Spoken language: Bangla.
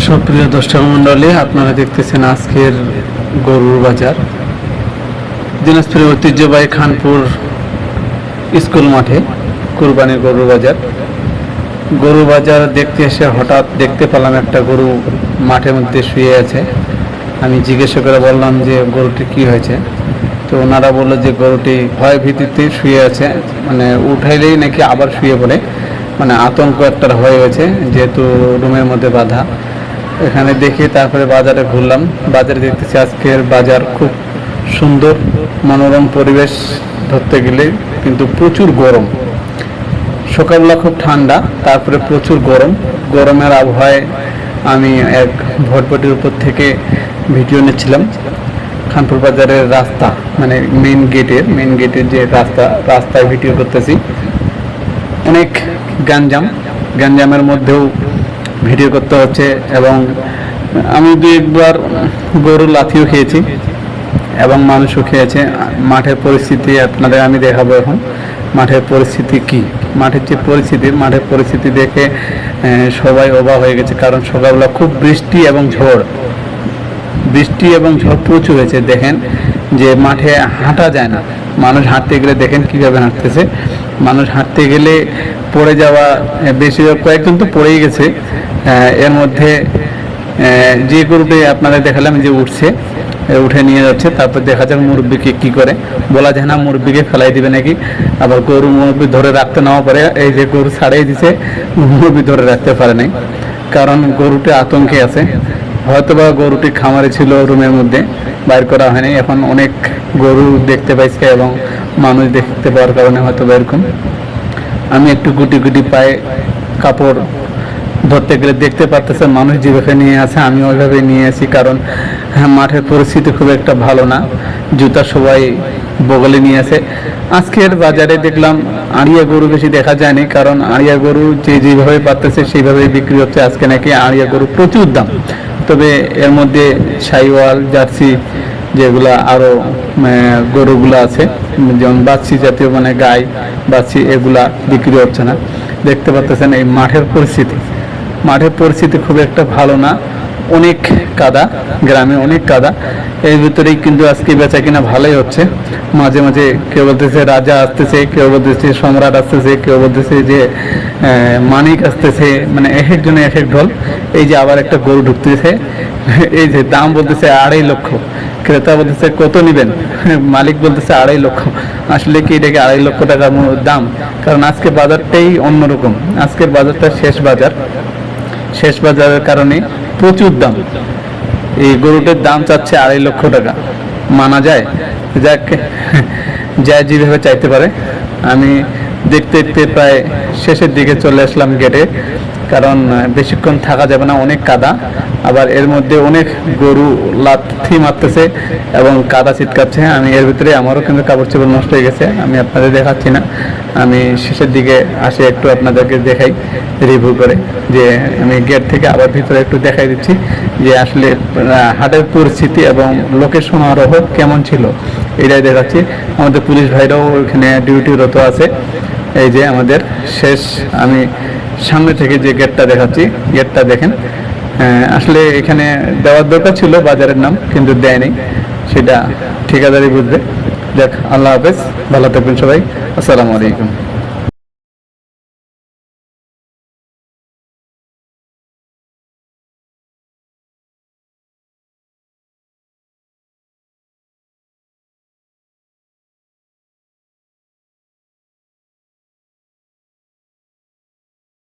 সুপ্রিয় দর্শক মণ্ডলী, আপনারা দেখতেছেন আজকের গরুর বাজার দিনাজপুরের ঐতিহ্যবাহী খানপুর স্কুল মাঠে কুরবানির গরুর বাজার। গরু বাজার দেখতে এসে হঠাৎ দেখতে পেলাম একটা গরু মাঠের মধ্যে শুয়ে আছে। আমি জিজ্ঞাসা করে বললাম যে গরুটি কি হয়েছে, তো ওনারা বললো যে গরুটি ভয় ভীতিতে শুয়ে আছে, মানে উঠাইলেই নাকি আবার শুয়ে পড়ে, মানে আতঙ্ক একটা হয়ে গেছে যেহেতু রুমের মধ্যে বাঁধা। এখানে দেখি তারপরে বাজারে ঘুরলাম। বাজারে দেখতেছি আজকের বাজার খুব সুন্দর মনোরম পরিবেশ ধরতে গেলে, কিন্তু প্রচুর গরম। সকালবেলা খুব ঠান্ডা, তারপরে প্রচুর গরম। গরমের আবহাওয়ায় আমি এক ভটভটির উপর থেকে ভিডিও নিচ্ছিলাম। খানপুর বাজারের রাস্তা, মানে মেন গেটের যে রাস্তায় ভিডিও করতেছি। অনেক গ্যাঞ্জামের মধ্যেও ভিডিও করতে হচ্ছে, এবং আমি দু একবার গরুর লাথিও খেয়েছি এবং মানুষও খেয়েছে। মাঠের পরিস্থিতি আপনাদের আমি দেখাবো এখন। মাঠের পরিস্থিতি কি, মাঠের পরিস্থিতি দেখে সবাই অবাক হয়ে গেছে, কারণ সকালবেলা খুব বৃষ্টি এবং ঝড় প্রচুর হয়েছে। দেখেন যে মাঠে হাঁটা যায় না, মানুষ হাঁটতে গেলে দেখেন কিভাবে হাঁটতেছে। মানুষ হাঁটতে গেলে পড়ে যাওয়া, বেশিরভাগ কয়েকজন তো পড়েই গেছে। এর মধ্যে যে গরুটি আপনাদের দেখালাম যে উঠে নিয়ে যাচ্ছে, তারপর দেখা যাক মুরব্বীকে কি করে। বলা যায় না মুরব্বীকে ফেলাই দিবে নাকি, আবার মুরব্বী ধরে রাখতে নাও পারে। এই যে গরু ছাড়িয়ে দিছে, মুরব্বী ধরে রাখতে পারে নাই, কারণ গরুটি আতঙ্কে আছে। হয়তোবা গরুটি খামারে ছিল, রুমের মধ্যে বাইর করা হয়নি। এখন অনেক গরু দেখতে পাইছে এবং মানুষ দেখতে পাওয়ার কারণে হয়তো এরকম। আমি একটু গুটি পায়ে কাপড় ধরতে গেলে দেখতে পারতেছেন মানুষ যেভাবে নিয়ে আছে, আমি ওইভাবে নিয়ে আসি, কারণ মাঠের পরিস্থিতি খুব একটা ভালো না। জুতা সবাই বগলে নিয়ে আসে। আজকের বাজারে দেখলাম আড়িয়া গরু বেশি দেখা যায়নি, কারণ আড়িয়া গরু যেভাবে পারতেছে সেইভাবেই বিক্রি হচ্ছে। আজকে নাকি আড়িয়া গরু প্রচুর দাম, তবে এর মধ্যে শাহিওয়াল, জার্সি, যেগুলা আরও গরুগুলো আছে, যেমন বাচ্চি জাতীয়, মানে গাই বাচ্চি, এগুলা বিক্রি হচ্ছে না। দেখতে পাচ্ছেন এই মাঠের পরিস্থিতি খুব একটা ভালো না। অনেক কাদা, গ্রামে অনেক কাদা। এর ভিতরেই কিন্তু আজকে বেচা কিনা ভালোই হচ্ছে। মাঝে মাঝে কেউ বলতেছে রাজা আসতেছে, কেউ বলতেছে সম্রাট আসতেছে, কেউ বলতেছে যে মানিক আসতেছে, মানে এক একজনে এক এক ঢোল। এই যে আবার একটা গরু ঢুকতেছে, এই যে দাম বলতেছে 2.5 লক্ষ, ক্রেতা বলতেছে কত নিবেন, মালিক বলতেছে 2.5 লক্ষ। আসলে কি এটাকে 2.5 লক্ষ টাকার দাম? কারণ আজকে বাজারটাই অন্যরকম। আজকের বাজারটা শেষ বাজারের কারণে প্রচুর দাম। এই গরুটার দাম চাচ্ছে 2.5 লক্ষ টাকা। মানা যায়? যাক, যায় যেভাবে চাইতে পারে। আমি দেখতে প্রায় শেষের দিকে চলে আসলাম গেটে, কারণ বেশিক্ষণ থাকা যাবে না, অনেক কাদা। আবার এর মধ্যে অনেক গরু লাথি মারতেছে এবং কাদা ছিটকাচ্ছে। আমি এর ভিতরে আমারও কিন্তু কাপড় চোপড় নষ্ট হয়ে গেছে, আমি আপনাদের দেখাচ্ছি না। আমি শেষের দিকে আসে একটু আপনাদেরকে দেখাই রিভিউ করে, যে আমি গেট থেকে আবার ভিতরে একটু দেখাই দিচ্ছি যে আসলে হাটের পরিস্থিতি এবং লোকের সমারোহ কেমন ছিল, এটাই দেখাচ্ছি। আমাদের পুলিশ ভাইরাও ওইখানে ডিউটিরত আছে। এই যে আমাদের শেষ, আমি সামনে থেকে যে গেটটা দেখাচ্ছি, গেটটা দেখেন। আসলে এখানে দেওয়ার দরকার ছিল বাজারের নাম, কিন্তু দেয়নি, সেটা ঠিকাদারি বুঝবে। দেখ, আল্লাহ হাফেজ, ভালো থাকবেন সবাই, আসসালামু আলাইকুম।